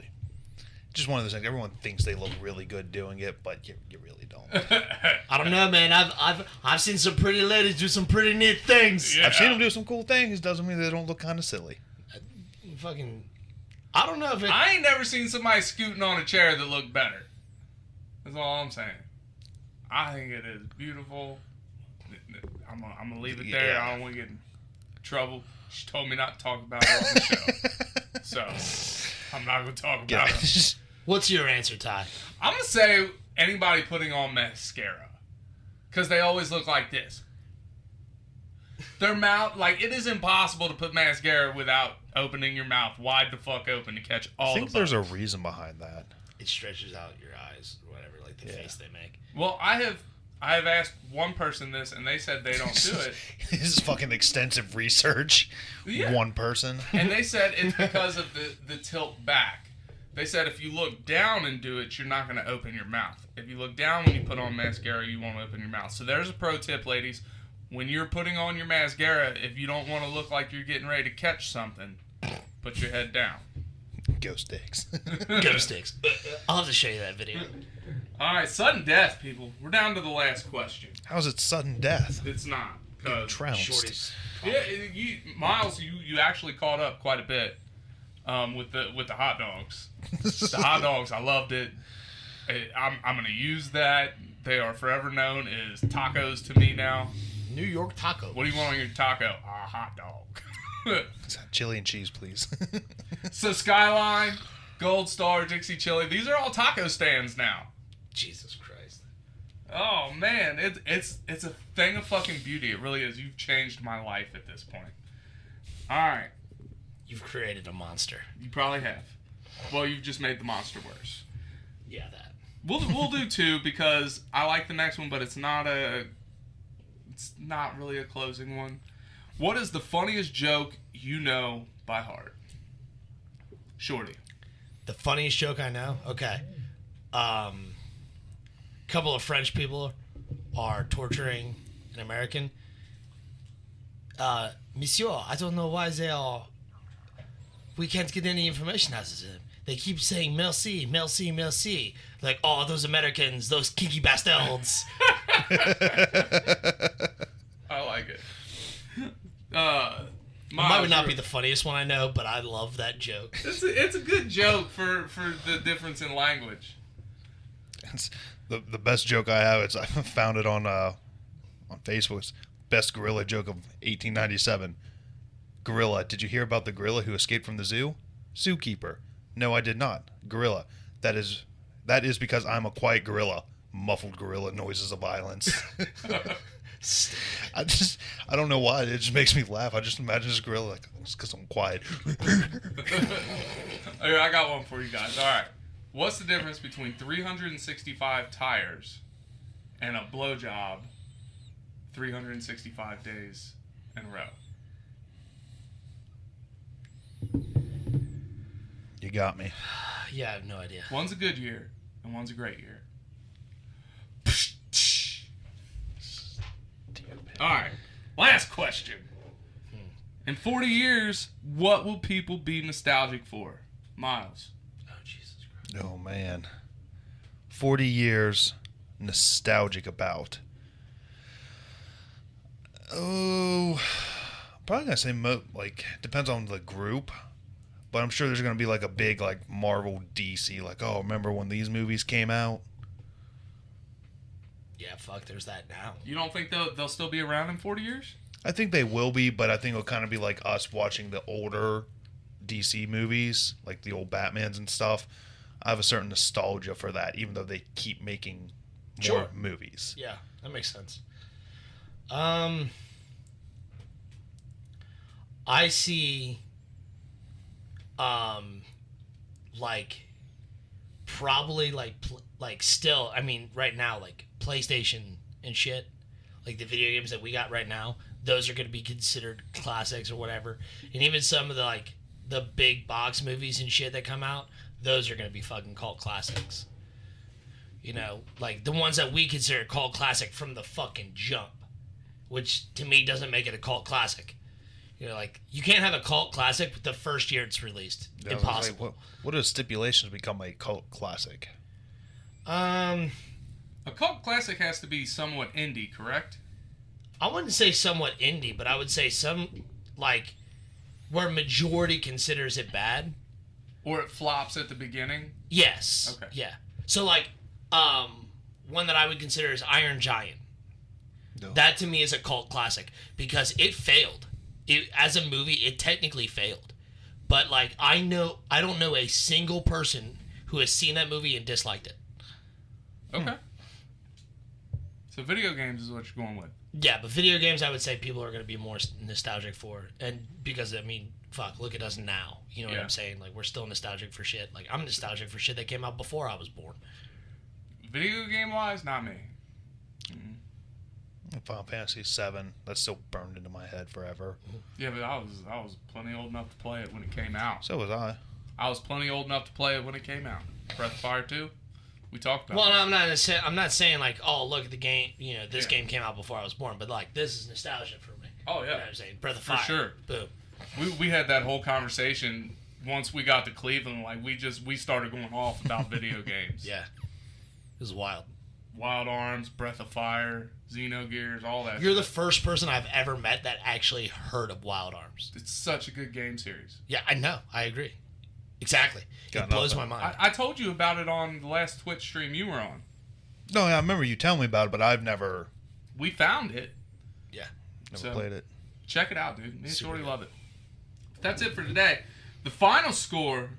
Just one of those things. Everyone thinks they look really good doing it, but you really don't. I don't know, man. I've seen some pretty ladies do some pretty neat things. Yeah. I've seen them do some cool things. Doesn't mean they don't look kind of silly. Fucking, I don't know if it. I ain't never seen somebody scooting on a chair that looked better. That's all I'm saying. I think it is beautiful. I'm gonna leave it there. Yeah. I don't want to get in trouble. She told me not to talk about it on the show. So, I'm not going to talk about it. What's your answer, Ty? I'm going to say anybody putting on mascara. Because they always look like this. Their mouth, like, it is impossible to put mascara without opening your mouth wide the fuck open to catch all I the think there's a bugs. reason behind that. It stretches out your eyes or whatever, like the face they make. Well, I have asked one person this, and they said they don't do it. This is fucking extensive research. Yeah. One person. And they said it's because of the tilt back. They said if you look down and do it, you're not going to open your mouth. If you look down when you put on mascara, you won't open your mouth. So there's a pro tip, ladies. When you're putting on your mascara, if you don't want to look like you're getting ready to catch something, put your head down. Ghost dicks. Go sticks. I'll have to show you that video. All right, sudden death, people. We're down to the last question. How's it sudden death? It's not. 'Cause Trounced. Shorty's. Yeah, Myles, you actually caught up quite a bit. with the hot dogs. The hot dogs, I loved it. I'm gonna use that. They are forever known as tacos to me now. New York tacos. What do you want on your taco? A hot dog. Chili and cheese, please. So Skyline, Gold Star, Dixie Chili, these are all taco stands now. Jesus Christ. Oh man, it's a thing of fucking beauty. It really is. You've changed my life at this point. All right, You've created a monster. you probably have. Well, you've just made the monster worse. Yeah, that. We'll do two because I like the next one, but it's not really a closing one. What is the funniest joke you know by heart? Shorty. The funniest joke I know? Okay. Couple of French people are torturing an American. Monsieur, I don't know why we can't get any information out of them. They keep saying merci, merci, merci. Like, oh, those Americans, those kinky bastards. I like it. Might would not be the funniest one I know, but I love that joke. It's a good joke for the difference in language. It's the best joke I have. I found it on Facebook. It's best gorilla joke of 1897. Gorilla. Did you hear about the gorilla who escaped from the zoo? Zookeeper. No, I did not. Gorilla. That is because I'm a quiet gorilla. Muffled gorilla noises of violence. I don't know why. It just makes me laugh. I just imagine this gorilla like, it's because I'm quiet. Okay, I got one for you guys. All right. What's the difference between 365 tires and a blowjob 365 days in a row? You got me. Yeah, I have no idea. One's a good year and one's a great year. All right. Last question. In 40 years, what will people be nostalgic for? Myles. Oh, Jesus Christ. Oh, man. 40 years nostalgic about. Oh, probably going to say, depends on the group. But I'm sure there's going to be, like, a big, like, Marvel DC. Like, oh, remember when these movies came out? Yeah, fuck, there's that now. You don't think they'll still be around in 40 years? I think they will be, but I think it'll kind of be like us watching the older DC movies, like the old Batmans and stuff. I have a certain nostalgia for that, even though they keep making more movies. Yeah, that makes sense. I see, probably still, I mean, right now, like PlayStation and shit, like the video games that we got right now, those are going to be considered classics or whatever. And even some of the big box movies and shit that come out, those are going to be fucking cult classics. You know, like the ones that we consider cult classic from the fucking jump, which to me doesn't make it a cult classic. You know, like you can't have a cult classic with the first year it's released. Yeah, Impossible. like, what are stipulations to become a cult classic? A cult classic has to be somewhat indie, correct? I wouldn't say somewhat indie, but I would say some, like, where majority considers it bad. Or it flops at the beginning? Yes. Okay. Yeah. So, like, one that I would consider is Iron Giant. No. That, to me, is a cult classic because it failed. As a movie, it technically failed. But, like, I don't know a single person who has seen that movie and disliked it. Okay. So video games is what you're going with. Yeah, but video games, I would say people are going to be more nostalgic for. And because, I mean, fuck, look at us now. You know what I'm saying? Like, we're still nostalgic for shit. Like, I'm nostalgic for shit that came out before I was born. Video game-wise, not me. Final Fantasy VII, that's still burned into my head forever. Yeah, but I was plenty old enough to play it when it came out. So was I. I was plenty old enough to play it when it came out. Breath of Fire 2, we talked about. Well, I'm not saying like, oh, look at the game. You know, this game came out before I was born, but like, this is nostalgia for me. Oh yeah, You know what I'm saying? Breath of for Fire. sure. Boom. We had that whole conversation once we got to Cleveland. Like we started going off about video games. Yeah. It was wild. Wild Arms, Breath of Fire, Xenogears, all that. You're shit. the first person I've ever met that actually heard of Wild Arms. It's such a good game series. Yeah, I know. I agree. Exactly. Got It blows my nothing. mind. I told you about it on the last Twitch stream you were on. No, I remember you telling me about it, but I've never We found it. Yeah. So, played it. Check it out, dude. Me and Super Shorty good. love it. That's it for today. The final score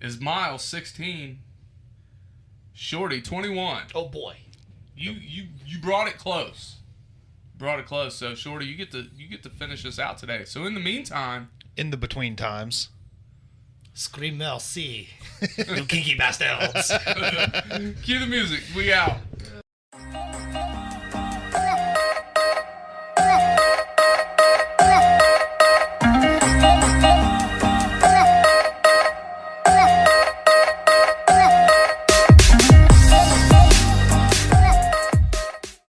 is Myles 16, Shorty 21. Oh boy. You brought it close. Brought it close. So Shorty, you get to finish us out today. So in the meantime, In the between times. Scream merci. You kinky bastards. cue the music. We out.